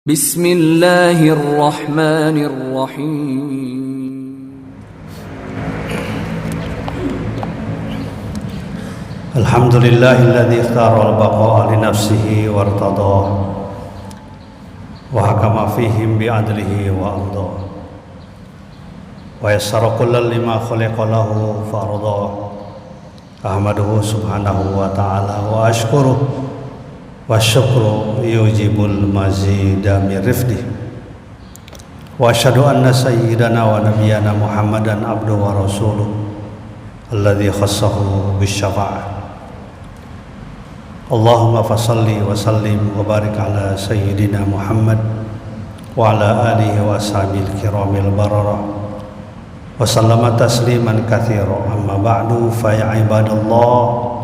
Bismillahirrahmanirrahim. Alhamdulillahilladzi ikhtara al-baqa'a li nafsihi wartadah wa hakama fihim bi'adlihi wa amdah wa yassara kullal lima khuliqa lahu fardah. Ahmaduhu subhanahu wa ta'ala wa ashkuruh wa syukru yujibul mazida min rifdih wa asyhadu anna sayyidana wa nabiyyana Muhammadan abduhu wa rasuluh alladzi khassahu bisyafa'ah. Allahumma fasalli wa sallim wa barik ala sayyidina Muhammad wa ala alihi wa ashabil kiramil barara wa sallama tasliman katsira. Amma ba'du, fa ya ibadallah,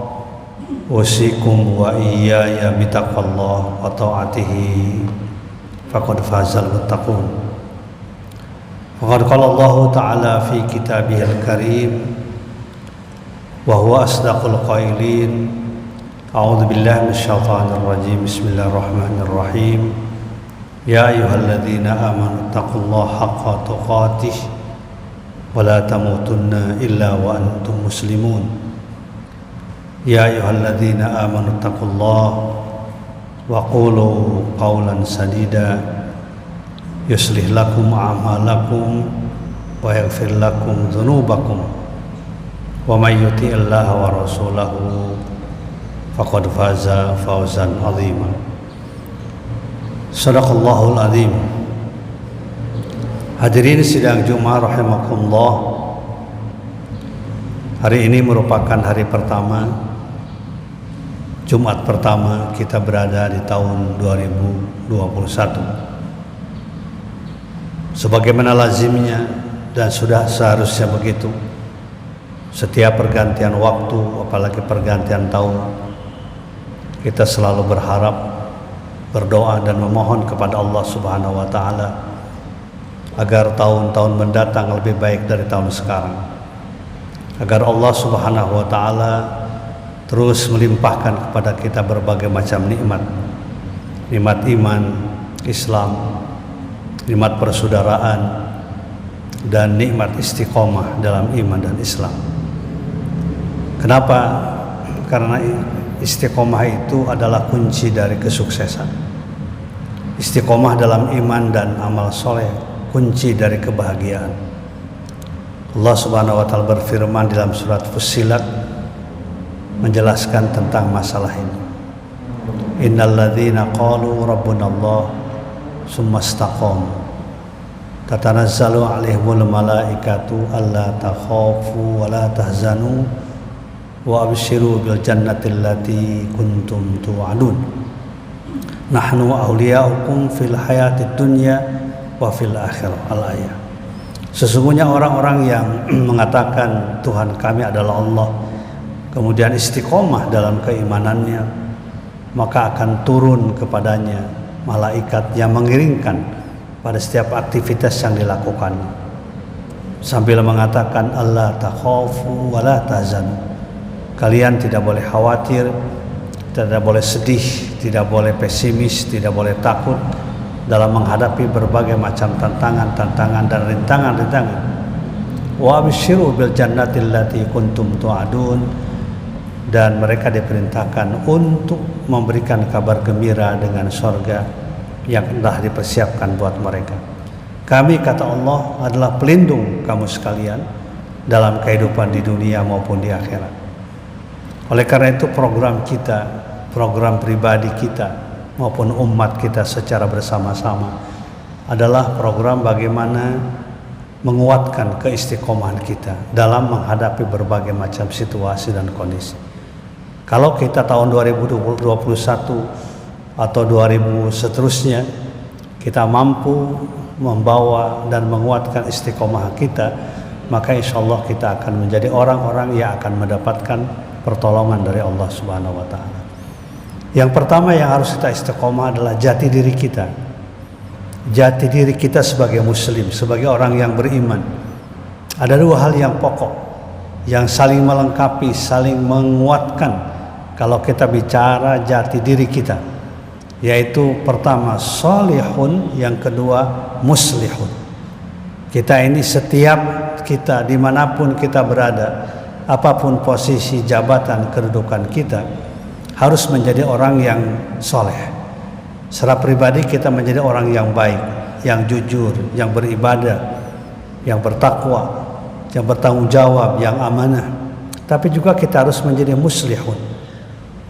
usikum wa iyaya bitaqwallah wa ta'atihi faqad fazal muttaqun. Faqad qala Allah ta'ala fi kitabihil karim wa huwa asdaqul qailin. A'udzu billahi minasyaitonir rajim. Bismillahirrahmanirrahim. Ya ayyuhalladzina amanu taqullaha haqqa tuqatih wa la tamutunna illa wa antum muslimun. Ya ayyuhalladzina amanu taqullaha wa qulu qawlan sadida yuslih lakum a'malakum wa yaghfir lakum dzunubakum wa may yuti'illaha wa rasulahu faqad faza fawzan 'azima. Shadaqallahul 'azim. Hadirin sidang Jumat rahimakumullah, hari ini merupakan hari pertama, Jumat pertama kita berada di tahun 2021. Sebagaimana lazimnya dan sudah seharusnya begitu, setiap pergantian waktu, apalagi pergantian tahun, kita selalu berharap, berdoa dan memohon kepada Allah Subhanahu wa taala agar tahun-tahun mendatang lebih baik dari tahun sekarang, agar Allah Subhanahu wa taala terus melimpahkan kepada kita berbagai macam nikmat, nikmat iman, Islam, nikmat persaudaraan, dan nikmat istiqomah dalam iman dan Islam. Kenapa? Karena istiqomah itu adalah kunci dari kesuksesan. Istiqomah dalam iman dan amal soleh kunci dari kebahagiaan. Allah Subhanahu wa taala berfirman dalam surat Fussilat menjelaskan tentang masalah ini. Innalladzina qalu rabbunallah summa istaqamu tatanazzalu alaihimul malaikatu alla takhafu wa la tahzanu wa abshiru bil jannati allati kuntum tu'adun nahnu awliya'ukum fil hayatid dunya wa fil akhirah. Al-ayah. Sesungguhnya orang-orang yang mengatakan Tuhan kami adalah Allah, kemudian istiqomah dalam keimanannya, maka akan turun kepadanya malaikat yang mengiringkan pada setiap aktivitas yang dilakukannya, sambil mengatakan alla takhafu wa la tahzanu. Kalian tidak boleh khawatir, tidak boleh sedih, tidak boleh pesimis, tidak boleh takut dalam menghadapi berbagai macam tantangan dan rintangan-rintangan. Wa abshiru bil jannati allati kuntum tu'adun. Dan mereka diperintahkan untuk memberikan kabar gembira dengan surga yang telah dipersiapkan buat mereka. Kami, kata Allah, adalah pelindung kamu sekalian dalam kehidupan di dunia maupun di akhirat. Oleh karena itu program kita, program pribadi kita maupun umat kita secara bersama-sama adalah program bagaimana menguatkan keistiqomahan kita dalam menghadapi berbagai macam situasi dan kondisi. Kalau kita tahun 2021 atau 2000 seterusnya kita mampu membawa dan menguatkan istiqomah kita, maka insya Allah kita akan menjadi orang-orang yang akan mendapatkan pertolongan dari Allah Subhanahu wa taala. Yang pertama yang harus kita istiqomah adalah jati diri kita. Jati diri kita sebagai muslim, sebagai orang yang beriman. Ada dua hal yang pokok yang saling melengkapi, saling menguatkan kalau kita bicara jati diri kita. yaitu pertama solihun, yang kedua muslihun. Kita ini setiap kita dimanapun kita berada, apapun posisi jabatan kedudukan kita, harus menjadi orang yang soleh. Secara pribadi kita menjadi orang yang baik, yang jujur, yang beribadah, yang bertakwa, yang bertanggung jawab, yang amanah. Tapi juga kita harus menjadi muslihun.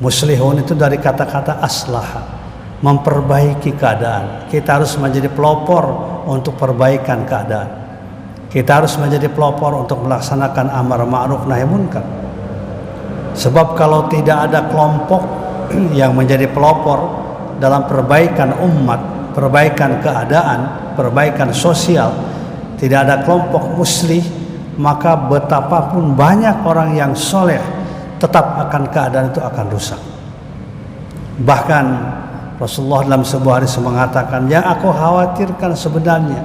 Muslihun itu dari kata-kata aslaha, memperbaiki keadaan. Kita harus menjadi pelopor untuk perbaikan keadaan. Kita harus menjadi pelopor untuk melaksanakan amar ma'ruf nahi munkar. Sebab kalau tidak ada kelompok yang menjadi pelopor dalam perbaikan umat, perbaikan keadaan, perbaikan sosial, tidak ada kelompok muslih, maka betapapun banyak orang yang soleh, tetap akan keadaan itu akan rusak. Bahkan Rasulullah dalam sebuah hadis mengatakan, yang aku khawatirkan sebenarnya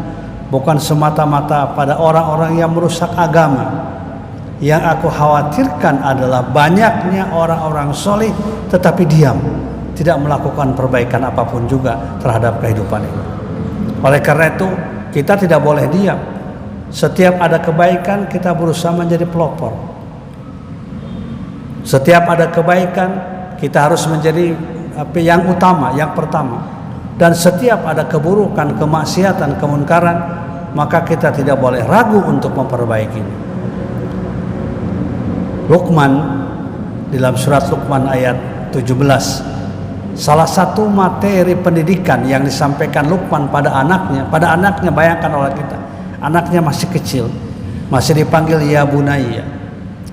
bukan semata-mata pada orang-orang yang merusak agama. Yang aku khawatirkan adalah banyaknya orang-orang soleh tetapi diam, tidak melakukan perbaikan apapun juga terhadap kehidupan ini. Oleh karena itu kita tidak boleh diam. Setiap ada kebaikan kita berusaha menjadi pelopor. Setiap ada kebaikan kita harus menjadi yang utama, yang pertama. Dan setiap ada keburukan, kemaksiatan, kemunkaran, maka kita tidak boleh ragu untuk memperbaikinya. Luqman dalam surat Luqman ayat 17, salah satu materi pendidikan yang disampaikan Luqman pada anaknya, bayangkan oleh kita, anaknya masih kecil, masih dipanggil ya bunayya.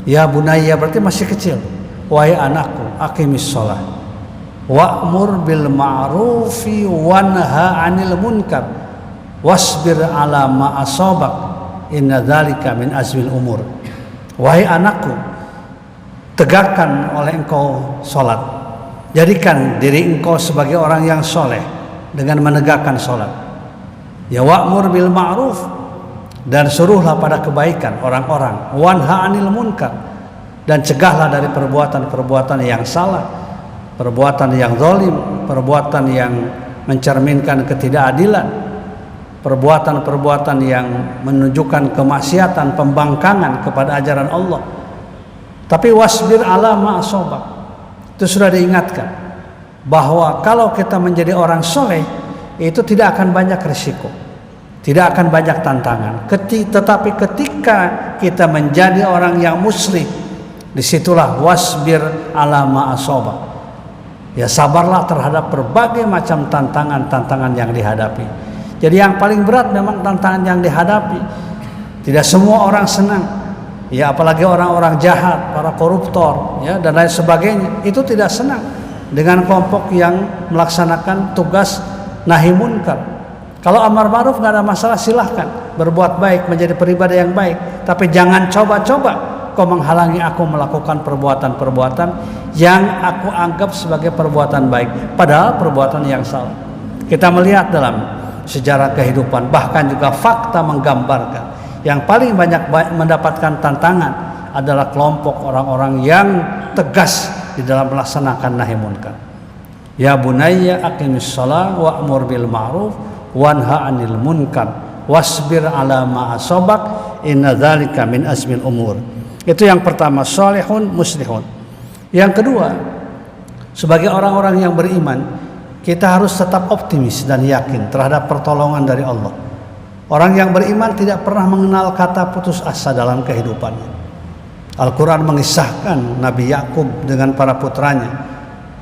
Ya bunayya berarti masih kecil. Wahai anakku, aqimis shalah wa'mur bil ma'rufi wanha 'anil munkar wasbir 'ala ma asabak inna dzalika min azmil umur. Wahai anakku, tegakkan oleh engkau salat. Jadikan diri engkau sebagai orang yang soleh dengan menegakkan salat. Ya wa'mur bil ma'ruf, dan suruhlah pada kebaikan orang-orang. Wanha 'anil munkar, dan cegahlah dari perbuatan-perbuatan yang salah, perbuatan yang zalim, perbuatan yang mencerminkan ketidakadilan, perbuatan-perbuatan yang menunjukkan kemaksiatan, pembangkangan kepada ajaran Allah. Tapi wasbir ala ma asabak, itu sudah diingatkan bahwa kalau kita menjadi orang soleh itu tidak akan banyak risiko, tidak akan banyak tantangan. Tetapi ketika kita menjadi orang yang muslim, disitulah wasbir ala ma asabak, ya sabarlah terhadap berbagai macam tantangan-tantangan yang dihadapi. Jadi yang paling berat memang tantangan yang dihadapi. Tidak semua orang senang, ya apalagi orang-orang jahat, para koruptor, ya dan lain sebagainya, itu tidak senang dengan kelompok yang melaksanakan tugas nahi munkar. Kalau amar ma'ruf nggak ada masalah, silahkan berbuat baik, menjadi pribadi yang baik, tapi jangan coba-coba kau menghalangi aku melakukan perbuatan-perbuatan yang aku anggap sebagai perbuatan baik, padahal perbuatan yang salah. Kita melihat dalam sejarah kehidupan, bahkan juga fakta menggambarkan yang paling banyak mendapatkan tantangan adalah kelompok orang-orang yang tegas di dalam melaksanakan nahi munkar. Ya bunayya aqimis shalah wa'mur bil ma'ruf wanha 'anil munkar wasbir 'ala ma asabak inna dzalika min azmil umur. Itu yang pertama, solihun muslihun. Yang kedua, sebagai orang-orang yang beriman, kita harus tetap optimis dan yakin terhadap pertolongan dari Allah. Orang yang beriman tidak pernah mengenal kata putus asa dalam kehidupannya. Al-Quran mengisahkan Nabi Yakub dengan para putranya.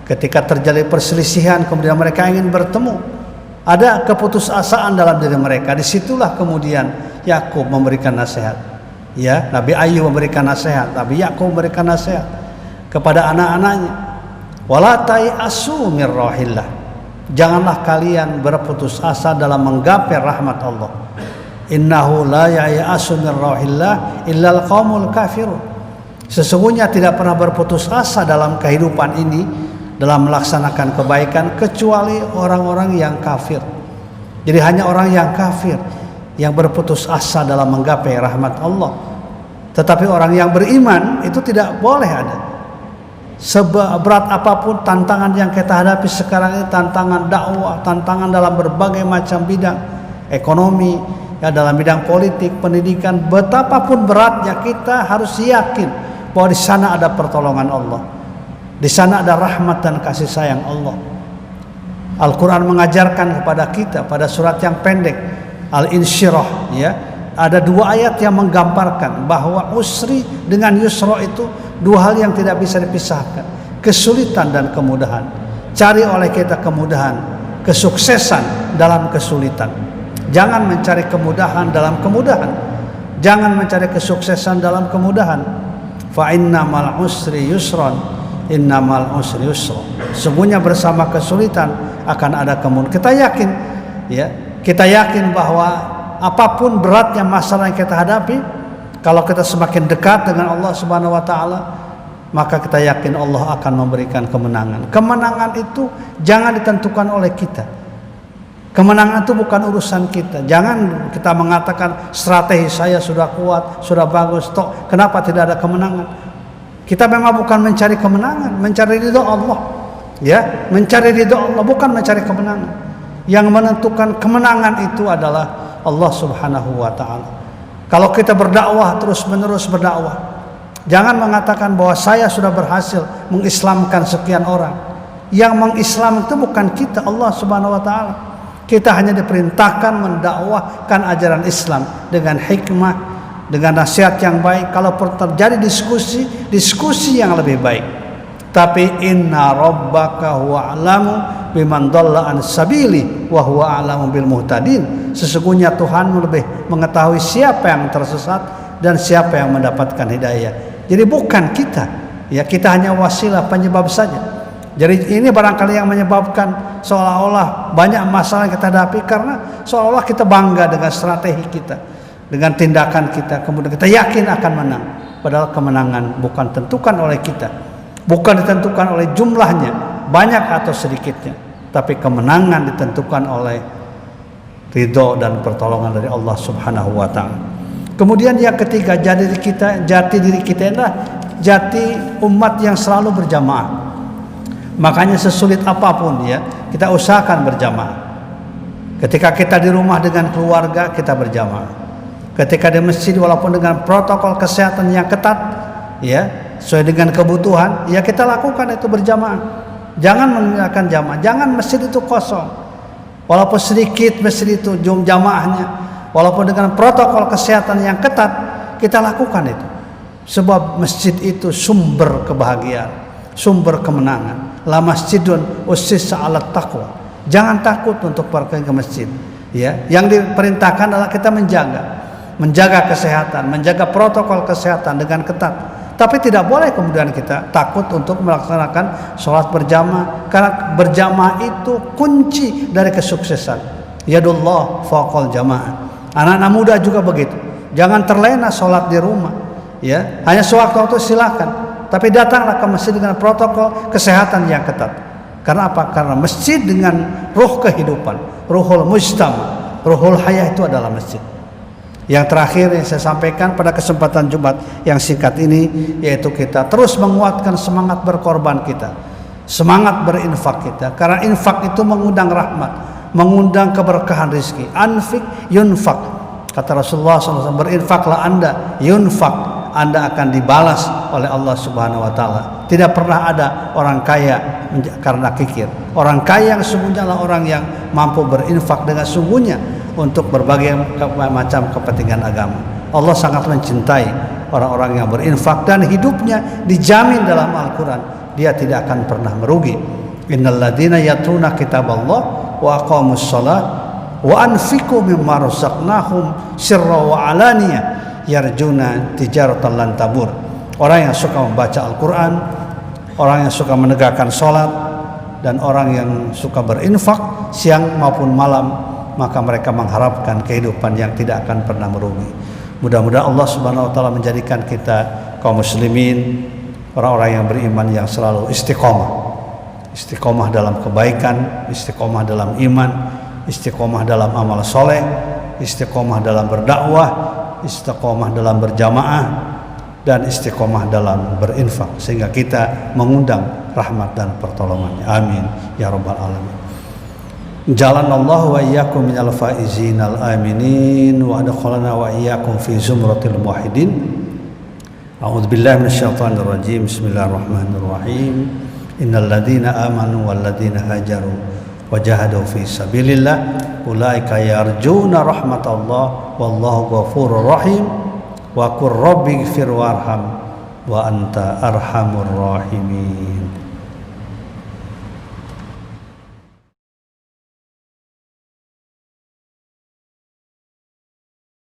Ketika terjadi perselisihan, kemudian mereka ingin bertemu, ada keputusasaan dalam diri mereka. Disitulah kemudian Yakub memberikan nasihat. Ya, Nabi Ayub memberikan nasihat, Nabi Yakub memberikan nasihat kepada anak-anaknya. Wala ta'iasu mir rahillah, janganlah kalian berputus asa dalam menggapai rahmat Allah. Innahu la ya'asu mir rahillah illal qaumul kafirun. Sesungguhnya tidak pernah berputus asa dalam kehidupan ini dalam melaksanakan kebaikan kecuali orang-orang yang kafir. Jadi hanya orang yang kafir yang berputus asa dalam menggapai rahmat Allah. Tetapi orang yang beriman itu tidak boleh ada. Seberat apapun tantangan yang kita hadapi sekarang ini, tantangan dakwah, tantangan dalam berbagai macam bidang, ekonomi, ya dalam bidang politik, pendidikan, betapapun beratnya, kita harus yakin bahwa di sana ada pertolongan Allah. Di sana ada rahmat dan kasih sayang Allah. Al-Quran mengajarkan kepada kita pada surat yang pendek, Al-Insyirah, ya, ada 2 ayat yang menggambarkan bahwa usri dengan yusra itu 2 hal yang tidak bisa dipisahkan. Kesulitan dan kemudahan. Cari oleh kita kemudahan, kesuksesan dalam kesulitan. Jangan mencari kemudahan dalam kemudahan. Jangan mencari kesuksesan dalam kemudahan. Fa innamal usri yusran, innamal usri yusra. Sungguhnya bersama kesulitan akan ada kemudahan. Kita yakin, ya, kita yakin bahwa apapun beratnya masalah yang kita hadapi, kalau kita semakin dekat dengan Allah Subhanahu wa taala, maka kita yakin Allah akan memberikan kemenangan. Kemenangan itu jangan ditentukan oleh kita. Kemenangan itu bukan urusan kita. Jangan kita mengatakan strategi saya sudah kuat, sudah bagus, toh kenapa tidak ada kemenangan? Kita memang bukan mencari kemenangan, mencari ridho Allah. Ya, mencari ridho Allah, bukan mencari kemenangan. Yang menentukan kemenangan itu adalah Allah Subhanahu wa taala. Kalau kita berdakwah, terus-menerus berdakwah, jangan mengatakan bahwa saya sudah berhasil mengislamkan sekian orang. Yang mengislam itu bukan kita, Allah Subhanahu wa taala. Kita hanya diperintahkan mendakwahkan ajaran Islam dengan hikmah, dengan nasihat yang baik. Kalau terjadi diskusi yang lebih baik. Tapi inna rabbaka huwa a'lamu biman dhalla an sabili wa huwa a'lamu bil muhtadin. Sesungguhnya Tuhanmu lebih mengetahui siapa yang tersesat dan siapa yang mendapatkan hidayah. Jadi bukan kita, ya, kita hanya wasilah, penyebab saja. Jadi ini barangkali yang menyebabkan seolah-olah banyak masalah yang kita hadapi, karena seolah-olah kita bangga dengan strategi kita, dengan tindakan kita, kemudian kita yakin akan menang. Padahal kemenangan bukan tentukan oleh kita, bukan ditentukan oleh jumlahnya, banyak atau sedikitnya, tapi kemenangan ditentukan oleh ridho dan pertolongan dari Allah Subhanahu wa taala. Kemudian yang ketiga, jati diri kita adalah jati umat yang selalu berjamaah. Makanya sesulit apapun, ya, kita usahakan berjamaah. Ketika kita di rumah dengan keluarga, kita berjamaah. Ketika di masjid, walaupun dengan protokol kesehatan yang ketat, ya, sesuai dengan kebutuhan, ya kita lakukan itu berjamaah. Jangan meninggalkan jamaah, jangan masjid itu kosong. Walaupun sedikit masjid itu jamaahnya, walaupun dengan protokol kesehatan yang ketat, kita lakukan itu. Sebab masjid itu sumber kebahagiaan, sumber kemenangan. La masjidun ussisa 'alat taqwa. Jangan takut untuk pergi ke masjid, ya. Yang diperintahkan adalah kita menjaga kesehatan, menjaga protokol kesehatan dengan ketat. Tapi tidak boleh kemudian kita takut untuk melaksanakan sholat berjamaah, karena berjamaah itu kunci dari kesuksesan. Yadullah fawqal jamaah. Anak-anak muda juga begitu. Jangan terlena sholat di rumah, ya. Hanya sewaktu-waktu silakan, tapi datanglah ke masjid dengan protokol kesehatan yang ketat. Karena apa? Karena masjid dengan ruh kehidupan, ruhul mujtama, ruhul hayah itu adalah masjid. Yang terakhir yang saya sampaikan pada kesempatan Jumat yang singkat ini, yaitu kita terus menguatkan semangat berkorban kita, semangat berinfak kita. Karena infak itu mengundang rahmat, mengundang keberkahan rezeki. Anfik yunfak, kata Rasulullah SAW, berinfaklah Anda, yunfak, Anda akan dibalas oleh Allah Subhanahu wa taala. Tidak pernah ada orang kaya karena kikir. Orang kaya yang sungguhnya adalah orang yang mampu berinfak dengan sungguhnya untuk berbagai macam kepentingan agama. Allah sangat mencintai orang-orang yang berinfak dan hidupnya dijamin dalam Al-Quran, dia tidak akan pernah merugi. Innal ladzina yatluna kitaballah wa aqamus shalah wa anfiqu mimma razaqnahum sirra wa alaniyah yarjuna tijaratan lan tabur. Orang yang suka membaca Al-Quran, orang yang suka menegakkan sholat, dan orang yang suka berinfak siang maupun malam, maka mereka mengharapkan kehidupan yang tidak akan pernah merugi. Mudah-mudahan Allah Subhanahu wa taala menjadikan kita kaum muslimin, orang-orang yang beriman yang selalu istiqomah. Istiqomah dalam kebaikan, istiqomah dalam iman, istiqomah dalam amal soleh, istiqomah dalam berdakwah, istiqomah dalam berjamaah, dan istiqomah dalam berinfak sehingga kita mengundang rahmat dan pertolongannya. Amin ya rabbal alamin. Jalanallahu wa iyyakum minal faizin al aminin wa adkhalana wa iyyakum fi zumratil muwahhidin. A'udzubillahi minasyaitonir rajim. Bismillahirrahmanirrahim. Innal ladzina amanu wal ladzina hajaru wa jahadu fi sabilillah ulaika yarjuna rahmatallah wallahu ghafurur rahim wa qur rabbighfir warham wa anta arhamur rahimin.